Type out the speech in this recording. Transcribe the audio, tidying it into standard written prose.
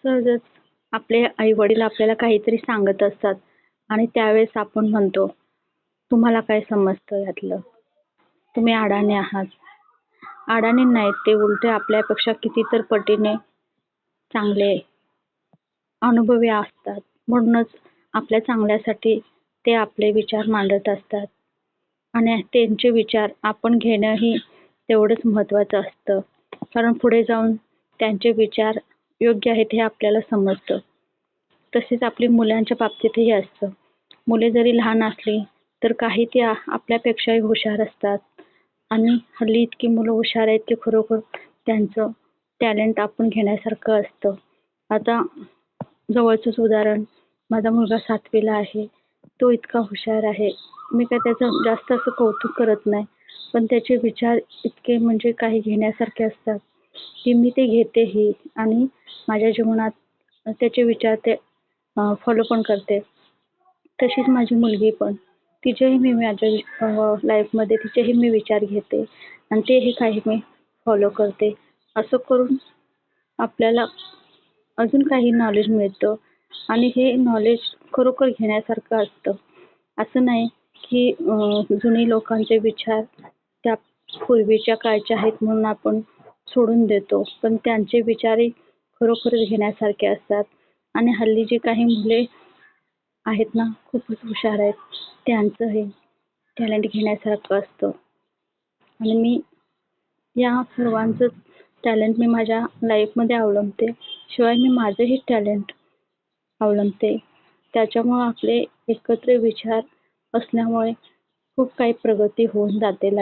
सहजच आपले आई-वडील आपल्याला काहीतरी सांगत असतात आणि त्यावेळेस आपण म्हणतो, "तुम्हाला काय समजतं यातलं? तुम्ही अडाणी आहात." अडाणी नाहीत, ते उलटे आपल्यापेक्षा कितीतर पटीने चांगले अनुभवी असतात. म्हणूनच आपल्या चांगल्यासाठी ते आपले विचार मांडत असतात आणि त्यांचे विचार आपण घेणंही तेवढंच महत्त्वाचं असतं. कारण पुढे जाऊन त्यांचे विचार योग्य आहेत हे आपल्याला समजतं. तसेच आपली मुलांच्या बाबतीतही असतं. मुले जरी लहान असली तर काही ती आपल्यापेक्षाही हुशार असतात आणि हल्ली इतकी मुलं हुशार आहेत की खरोखर त्यांचं टॅलेंट आपण घेण्यासारखं असतं. आता जवळचंच उदाहरण, माझा मुलगा 7वीला आहे. तो इतका हुशार आहे. मी काय त्याचं जास्त असं कौतुक करत नाही. पण त्याचे विचार इतके म्हणजे काही घेण्यासारखे असतात, की मी ते घेतेही आणि माझ्या जीवनात त्याचे विचार ते फॉलो पण करते. तशीच माझी मुलगी पण. तिचेही मी माझ्या लाईफमध्ये तिचेही मी विचार घेते आणि तेही काही मी फॉलो करते. असं करून आपल्याला अजून काही नॉलेज मिळतं आणि हे नॉलेज खरोखर घेण्यासारखं असतं. असं नाही की जुनी लोकांचे विचार त्या पूर्वीच्या काळचे आहेत म्हणून आपण सोडून देतो. पण त्यांचे विचारही खरोखरच घेण्यासारखे असतात आणि हल्ली जी काही मुले आहेत ना, खूपच हुशार आहेत. त्यांचं हे टॅलेंट घेण्यासारखं असतं आणि मी या सर्वांचंच टॅलेंट मी माझ्या लाईफमध्ये अवलंबते. शिवाय मी माझंही टॅलेंट अवलंबते. त्याच्यामुळं आपले एकत्र विचार असल्यामुळे खूप काही प्रगती होऊन जाते.